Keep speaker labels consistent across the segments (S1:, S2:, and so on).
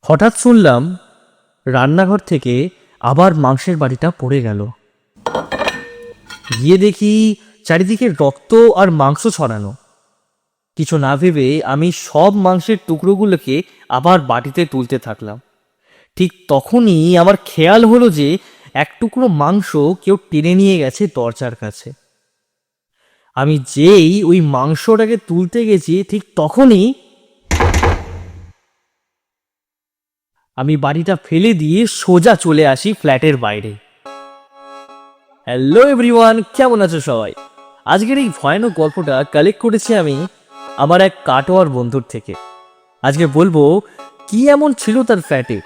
S1: হঠাৎ শুনলাম রান্নাঘর থেকে আবার মাংসের বাটিটা পড়ে গেল। গিয়ে দেখি চারিদিকে রক্ত আর মাংস ছড়ানো। কিছু না ভেবে আমি সব মাংসের টুকরোগুলোকে আবার বাটিতে তুলতে থাকলাম। ঠিক তখনই আমার খেয়াল হলো যে এক টুকরো মাংস কেউ টেনে নিয়ে গেছে দরজার কাছে। আমি যেই ওই মাংসটাকে তুলতে গেছি ঠিক তখনই আমি বাড়িটা ফেলে দিয়ে সোজা চলে আসি ফ্ল্যাটের বাইরে। হ্যালো এভরিওয়ান, কেমন আছো সবাই? আজকের এই ভয়ানক গল্পটা কালেক্ট করেছি আমি আমার এক কাটোয়ার বন্ধুর থেকে। আজকে বলবো কি এমন ছিল তার ফ্ল্যাটে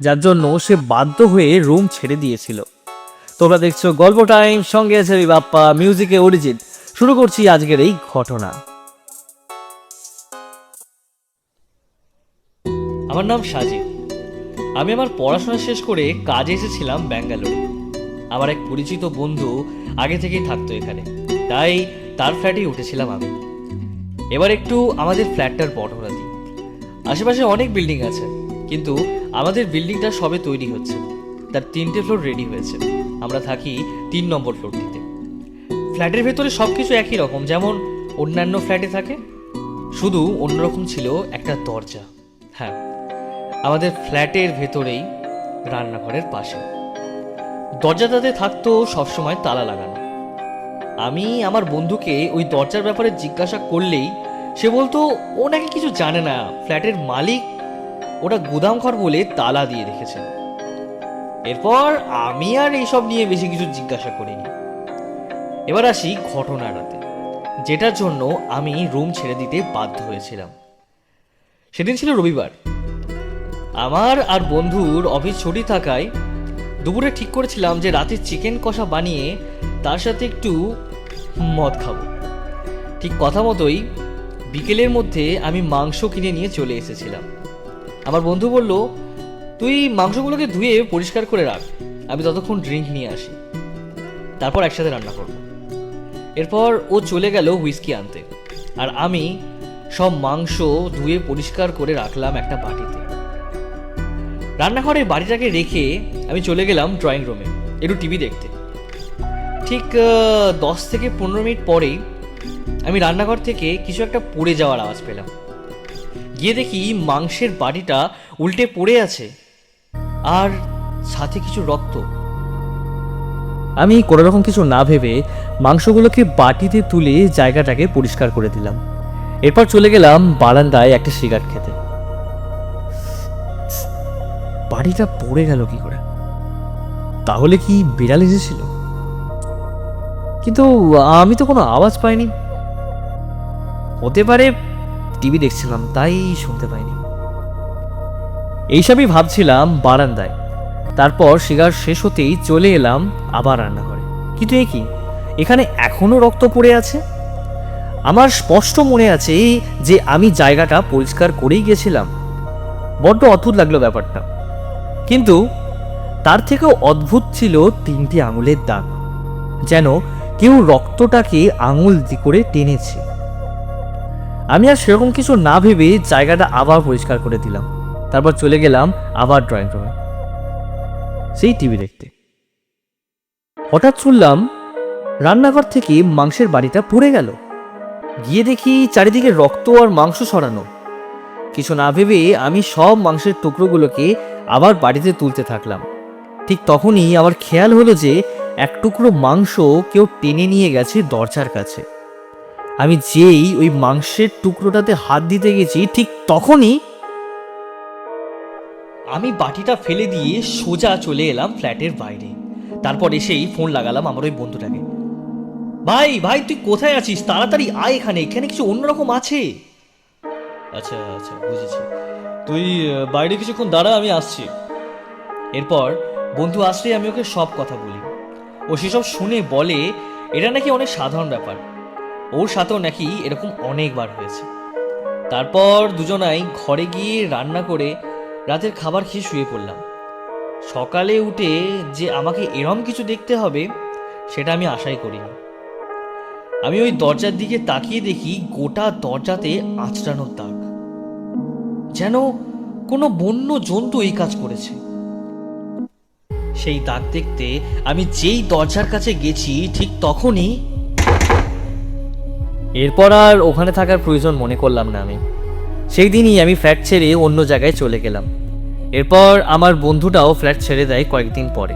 S1: যার জন্য সে বাধ্য হয়ে রুম ছেড়ে দিয়েছিল। তোমরা দেখছো গল্প টাইম, সঙ্গে আছে আমি বাপ্পা, মিউজিকে অরিজিৎ। শুরু করছি আজকের এই ঘটনা। আমার নাম সাজিদ। আমি আমার পড়াশোনা শেষ করে কাজে এসেছিলাম ব্যাঙ্গালোরে। আমার এক পরিচিত বন্ধু আগে থেকেই থাকতো এখানে, তাই তার ফ্ল্যাটেই উঠেছিলাম আমি। এবার একটু আমাদের ফ্ল্যাটটার বর্ণনা দিই। আশেপাশে অনেক বিল্ডিং আছে, কিন্তু আমাদের বিল্ডিংটা সবে তৈরি হচ্ছে। তার 3টে ফ্লোর রেডি হয়েছে। আমরা থাকি 3 নম্বর ফ্লোরটিতে। ফ্ল্যাটের ভেতরে সব কিছু একই রকম যেমন অন্যান্য ফ্ল্যাটে থাকে, শুধু অন্যরকম ছিল একটা দরজা। হ্যাঁ, আমাদের ফ্ল্যাটের ভেতরেই রান্নাঘরের পাশে দরজাটাতে থাকতো সবসময় তালা লাগানো। আমি আমার বন্ধুকে ওই দরজার ব্যাপারে জিজ্ঞাসা করলেই সে বলতো ও নাকি কিছু জানে না, ফ্ল্যাটের মালিক ওটা গুদামঘর বলে তালা দিয়ে রেখেছে। এরপর আমি আর এইসব নিয়ে বেশি কিছু জিজ্ঞাসা করিনি। এবার আসি ঘটনাটাতে, যেটার জন্য আমি রুম ছেড়ে দিতে বাধ্য হয়েছিলাম। সেদিন ছিল রবিবার। আমার আর বন্ধুর অফিস ছুটি থাকায় দুপুরে ঠিক করেছিলাম যে রাতে চিকেন কষা বানিয়ে তার সাথে একটু মদ খাবো। ঠিক কথা মতোই বিকেলের মধ্যে আমি মাংস কিনে নিয়ে চলে এসেছিলাম। আমার বন্ধু বলল, তুই মাংসগুলোকে ধুয়ে পরিষ্কার করে রাখ, আমি ততক্ষণ ড্রিঙ্ক নিয়ে আসি, তারপর একসাথে রান্না করব। এরপর ও চলে গেল হুইস্কি আনতে, আর আমি সব মাংস ধুয়ে পরিষ্কার করে রাখলাম একটা বাটিতে। রান্নাঘরের বাড়িটাকে রেখে আমি চলে গেলাম ড্রয়িং রুমে একটু টিভি দেখতে। ঠিক 10 থেকে 15 মিনিট পরেই আমি রান্নাঘর থেকে কিছু একটা পড়ে যাওয়ার আওয়াজ পেলাম। গিয়ে দেখি মাংসের বাটিটা উল্টে পড়ে আছে, আর সাথে কিছু রক্ত। আমি কোনো রকম কিছু না ভেবে মাংসগুলোকে বাটিতে তুলে জায়গাটাকে পরিষ্কার করে দিলাম। এরপর চলে গেলাম বারান্দায় একটা সিগারেট খেতে। বাড়িটা পড়ে গেল কি করে? তাহলে কি বিড়াল এসেছিল? কিন্তু আমি তো কোনো আওয়াজ পাইনি। হতে পারে টিভি দেখছিলাম তাই শুনতে পাইনি। এইসবই ভাবছিলাম বারান্দায়। তারপর সিগারেট শেষ হতেই চলে এলাম আবার রান্নাঘরে। কিন্তু এ কি, এখানে এখনো রক্ত পড়ে আছে। আমার স্পষ্ট মনে আছে যে আমি জায়গাটা পরিষ্কার করেই গেছিলাম। বড্ড অদ্ভুত লাগলো ব্যাপারটা। কিন্তু তার থেকেও অদ্ভুত ছিল 3টে আঙুলের দাগ, যেন কেউ রক্তটাকে আঙুল করে টেনেছে। আমি আর সেরকম কিছু না ভেবে জায়গাটা আবার পরিষ্কার করে দিলাম। তারপর চলে গেলাম আবার ড্রয়িং রুমে সেই টিভি দেখতে। হঠাৎ শুনলাম রান্নাঘর থেকে মাংসের বাটিটা পড়ে গেল। গিয়ে দেখি চারিদিকে রক্ত আর মাংস ছড়ানো। কিছু না ভেবে আমি সব মাংসের টুকরোগুলোকে আবার বাড়িতে তুলতে থাকলাম। ঠিক তখনই আমার খেয়াল হলো যে এক টুকরো মাংস কেউ টেনে নিয়ে গেছে দরজার কাছে। আমি যেই ওই মাংসের টুকরোটাতে হাত দিতে গেছি ঠিক তখনই আমি বাটিটা ফেলে দিয়ে সোজা চলে এলাম ফ্ল্যাটের বাইরে। তারপর এসেই ফোন লাগালাম আমার ওই বন্ধুটাকে। ভাই ভাই, তুই কোথায় আছিস? তাড়াতাড়ি আয় এখানে, এখানে কিছু অন্যরকম আছে। আচ্ছা আচ্ছা, বুঝেছি। তুই বাইরে কিছুক্ষণ দাঁড়া, আমি আসছি। এরপর বন্ধু আসলেই আমি ওকে সব কথা বলি। ও সেসব শুনে বলে এটা নাকি অনেক সাধারণ ব্যাপার, ওর সাথেও নাকি এরকম অনেকবার হয়েছে। তারপর দুজনাই ঘরে গিয়ে রান্না করে রাতের খাবার খেয়ে শুয়ে পড়লাম। সকালে উঠে যে আমাকে এরম কিছু দেখতে হবে সেটা আমি আশাই করিনি। আমি ওই দরজার দিকে তাকিয়ে দেখি গোটা দরজাতে আঁচড়ানোর দাগ, যেন কোনো বন্য জন্তু এই কাজ করেছে। সেই দাগ দেখতে আমি যেই দরজার কাছে গেছি ঠিক তখনই, এরপর আর ওখানে থাকার প্রয়োজন মনে করলাম না আমি। সেই দিনই আমি ফ্ল্যাট ছেড়ে অন্য জায়গায় চলে গেলাম। এরপর আমার বন্ধুটাও ফ্ল্যাট ছেড়ে দেয় কয়েকদিন পরে।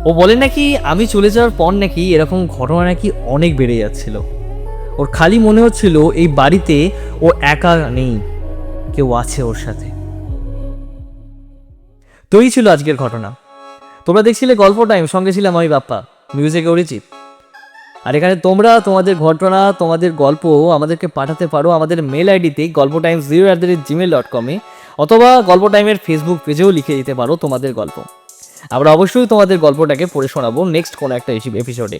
S1: ও বলে নাকি আমি চলে যাওয়ার পর নাকি এরকম ঘটনা নাকি অনেক বেড়ে যাচ্ছিল। ওর খালি মনে হচ্ছিল এই বাড়িতে ও একা নেই, কেউ আছে ওর সাথে। তো এই ছিল আজকের ঘটনা। তোমরা দেখছিলে গল্প টাইম, সঙ্গে ছিলাম আমি বাপ্পা, মিউজিকে অরিজিৎ। আর এখানে তোমরা তোমাদের ঘটনা, তোমাদের গল্প আমাদেরকে পাঠাতে পারো আমাদের মেল আইডিতে golpotimes0@gmail.com অথবা গল্প টাইমের ফেসবুক পেজেও লিখে দিতে পারো তোমাদের গল্প। আমরা অবশ্যই তোমাদের গল্পটাকে পড়ে শোনাবো নেক্সট কোনো একটা এপিসোডে।